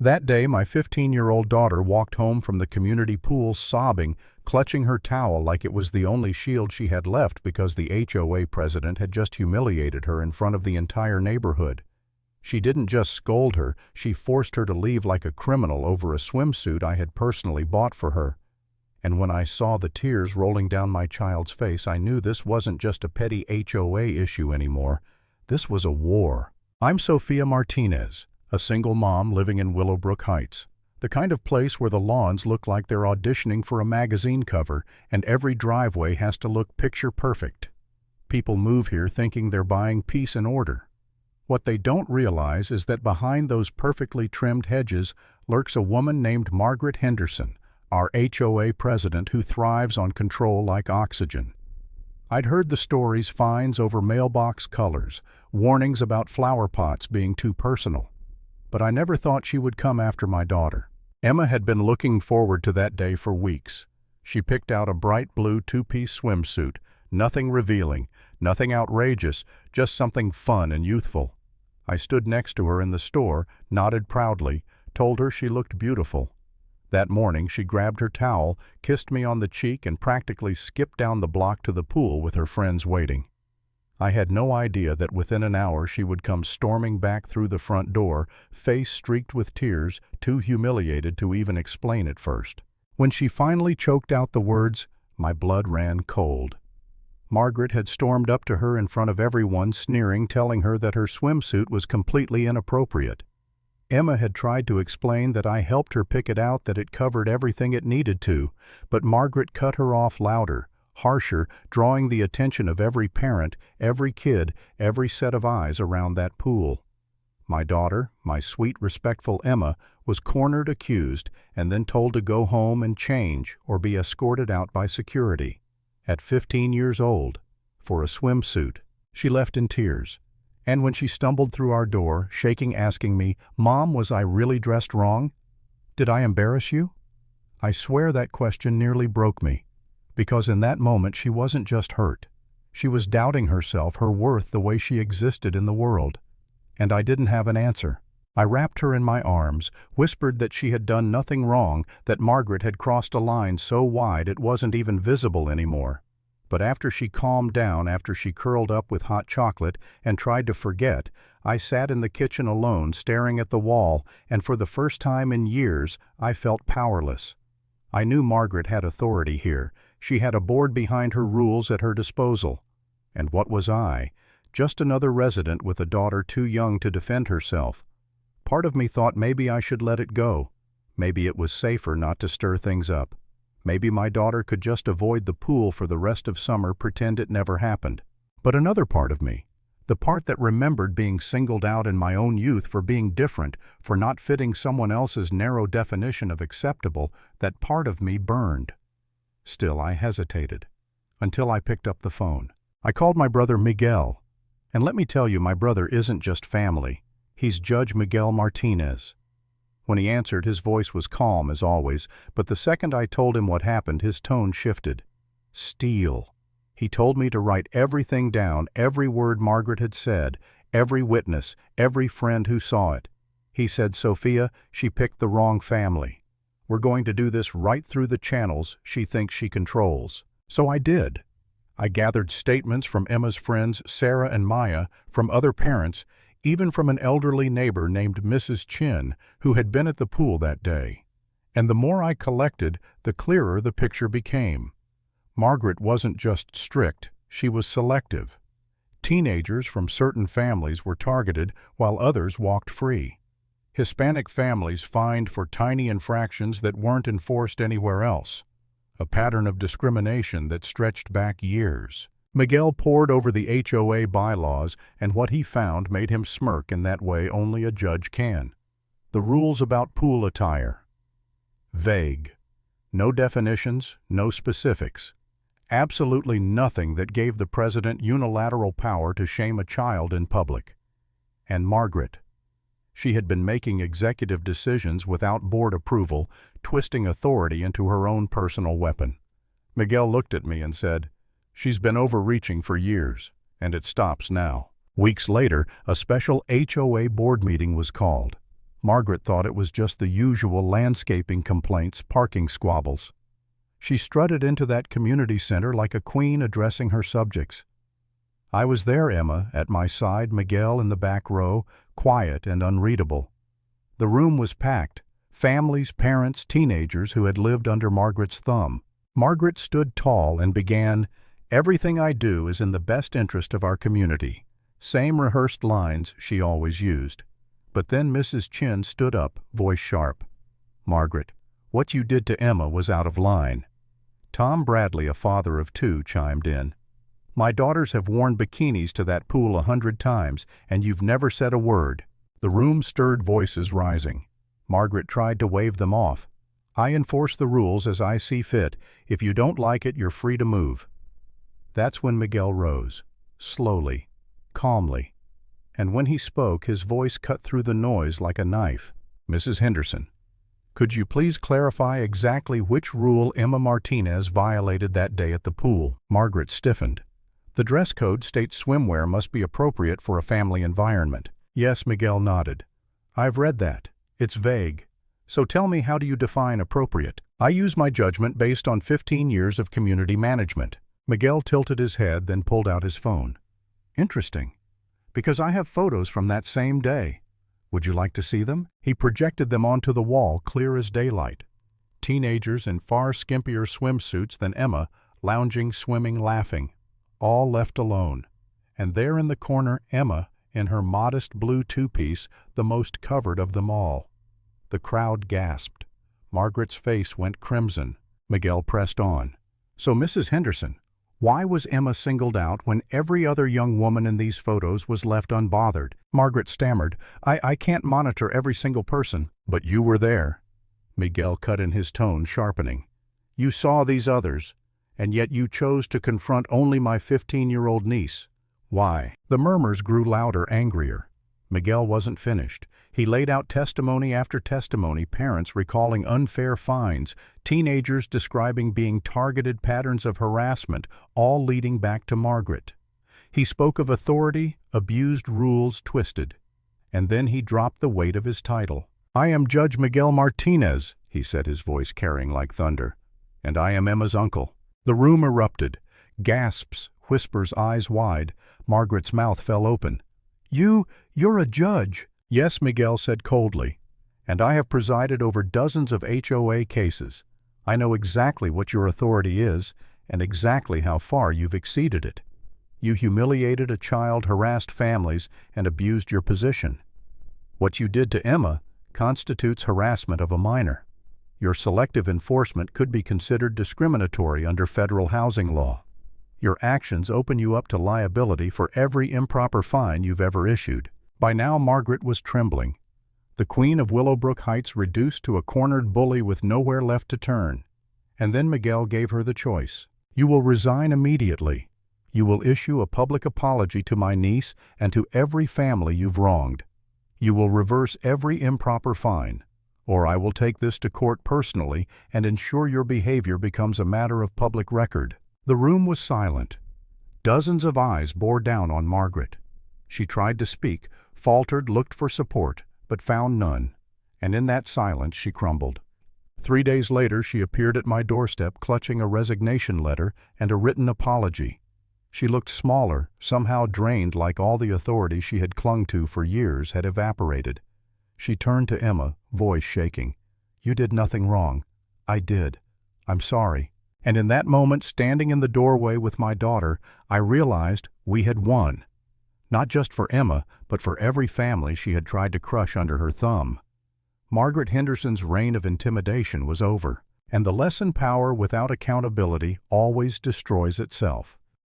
That day, my 15-year-old daughter walked home from the community pool sobbing, clutching her towel like it was the only shield she had left because the HOA president had just humiliated her in front of the entire neighborhood. She didn't just scold her, she forced her to leave like a criminal over a swimsuit I had personally bought for her. And when I saw the tears rolling down my child's face, I knew this wasn't just a petty HOA issue anymore. This was a war. I'm Sophia Martinez, a single mom living in Willowbrook Heights, the kind of place where the lawns look like they're auditioning for a magazine cover and every driveway has to look picture perfect. People move here thinking they're buying peace and order. What they don't realize is that behind those perfectly trimmed hedges lurks a woman named Margaret Henderson, our HOA president who thrives on control like oxygen. I'd heard the stories, fines over mailbox colors, warnings about flower pots being too personal. But I never thought she would come after my daughter. Emma had been looking forward to that day for weeks. She picked out a bright blue two-piece swimsuit, nothing revealing, nothing outrageous, just something fun and youthful. I stood next to her in the store, nodded proudly, told her she looked beautiful. That morning she grabbed her towel, kissed me on the cheek, and practically skipped down the block to the pool with her friends waiting. I had no idea that within an hour she would come storming back through the front door, face streaked with tears, too humiliated to even explain at first. When she finally choked out the words, my blood ran cold. Margaret had stormed up to her in front of everyone, sneering, telling her that her swimsuit was completely inappropriate. Emma had tried to explain that I helped her pick it out, that it covered everything it needed to, but Margaret cut her off louder, harsher, drawing the attention of every parent, every kid, every set of eyes around that pool. My daughter, my sweet, respectful Emma, was cornered, accused, and then told to go home and change or be escorted out by security. At 15 years old, for a swimsuit, she left in tears. And when she stumbled through our door, shaking, asking me, "Mom, was I really dressed wrong? Did I embarrass you?" I swear that question nearly broke me. Because in that moment she wasn't just hurt. She was doubting herself, her worth, the way she existed in the world. And I didn't have an answer. I wrapped her in my arms, whispered that she had done nothing wrong, that Margaret had crossed a line so wide it wasn't even visible anymore. But after she calmed down, after she curled up with hot chocolate and tried to forget, I sat in the kitchen alone, staring at the wall, and for the first time in years, I felt powerless. I knew Margaret had authority here. She had a board behind her, rules at her disposal. And what was I? Just another resident with a daughter too young to defend herself. Part of me thought maybe I should let it go. Maybe it was safer not to stir things up. Maybe my daughter could just avoid the pool for the rest of summer, pretend it never happened. But another part of me, the part that remembered being singled out in my own youth for being different, for not fitting someone else's narrow definition of acceptable, that part of me burned. Still, I hesitated, until I picked up the phone. I called my brother Miguel. And let me tell you, my brother isn't just family. He's Judge Miguel Martinez. When he answered, his voice was calm as always, but the second I told him what happened, his tone shifted. Steel. He told me to write everything down, every word Margaret had said, every witness, every friend who saw it. He said, "Sophia, she picked the wrong family. We're going to do this right through the channels she thinks she controls." So I did. I gathered statements from Emma's friends Sarah and Maya, from other parents, even from an elderly neighbor named Mrs. Chin, who had been at the pool that day. And the more I collected, the clearer the picture became. Margaret wasn't just strict, she was selective. Teenagers from certain families were targeted while others walked free. Hispanic families fined for tiny infractions that weren't enforced anywhere else. A pattern of discrimination that stretched back years. Miguel pored over the HOA bylaws, and what he found made him smirk in that way only a judge can. The rules about pool attire. Vague. No definitions, no specifics. Absolutely nothing that gave the president unilateral power to shame a child in public. And Margaret. She had been making executive decisions without board approval, twisting authority into her own personal weapon. Miguel looked at me and said, "She's been overreaching for years, and it stops now." Weeks later, a special HOA board meeting was called. Margaret thought it was just the usual landscaping complaints, parking squabbles. She strutted into that community center like a queen addressing her subjects. I was there, Emma, at my side, Miguel in the back row, quiet and unreadable. The room was packed, families, parents, teenagers who had lived under Margaret's thumb. Margaret stood tall and began, "Everything I do is in the best interest of our community." Same rehearsed lines she always used. But then Mrs. Chin stood up, voice sharp. "Margaret, what you did to Emma was out of line." Tom Bradley, a father of two, chimed in. "My daughters have worn bikinis to that pool 100 times, and you've never said a word." The room stirred, voices rising. Margaret tried to wave them off. "I enforce the rules as I see fit. If you don't like it, you're free to move." That's when Miguel rose, slowly, calmly. And when he spoke, his voice cut through the noise like a knife. "Mrs. Henderson, could you please clarify exactly which rule Emma Martinez violated that day at the pool?" Margaret stiffened. "The dress code states swimwear must be appropriate for a family environment." "Yes," Miguel nodded. "I've read that. It's vague. So tell me, how do you define appropriate?" "I use my judgment based on 15 years of community management." Miguel tilted his head, then pulled out his phone. "Interesting. Because I have photos from that same day. Would you like to see them?" He projected them onto the wall, clear as daylight. Teenagers in far skimpier swimsuits than Emma, lounging, swimming, laughing. All left alone. And there in the corner, Emma, in her modest blue two-piece, the most covered of them all. The crowd gasped. Margaret's face went crimson. Miguel pressed on. "So, Mrs. Henderson, why was Emma singled out when every other young woman in these photos was left unbothered?" Margaret stammered, I can't monitor every single person." "But you were there." Miguel cut in, his tone sharpening. "You saw these others, and yet you chose to confront only my 15-year-old niece. Why?" The murmurs grew louder, angrier. Miguel wasn't finished. He laid out testimony after testimony, parents recalling unfair fines, teenagers describing being targeted, patterns of harassment, all leading back to Margaret. He spoke of authority, abused rules, twisted. And then he dropped the weight of his title. "I am Judge Miguel Martinez," he said, his voice carrying like thunder. "And I am Emma's uncle." The room erupted. Gasps, whispers, eyes wide. Margaret's mouth fell open. You're a judge." "Yes," Miguel said coldly. "And I have presided over dozens of HOA cases. I know exactly what your authority is, and exactly how far you've exceeded it. You humiliated a child, harassed families, and abused your position. What you did to Emma constitutes harassment of a minor. Your selective enforcement could be considered discriminatory under federal housing law. Your actions open you up to liability for every improper fine you've ever issued." By now Margaret was trembling. The queen of Willowbrook Heights reduced to a cornered bully with nowhere left to turn. And then Miguel gave her the choice. "You will resign immediately. You will issue a public apology to my niece and to every family you've wronged. You will reverse every improper fine, or I will take this to court personally and ensure your behavior becomes a matter of public record." The room was silent. Dozens of eyes bore down on Margaret. She tried to speak, faltered, looked for support, but found none, and in that silence she crumbled. 3 days later she appeared at my doorstep clutching a resignation letter and a written apology. She looked smaller, somehow drained, like all the authority she had clung to for years had evaporated. She turned to Emma, voice shaking. "You did nothing wrong. I did. I'm sorry." And in that moment, standing in the doorway with my daughter, I realized we had won. Not just for Emma, but for every family she had tried to crush under her thumb. Margaret Henderson's reign of intimidation was over, and the lesson: power without accountability always destroys itself.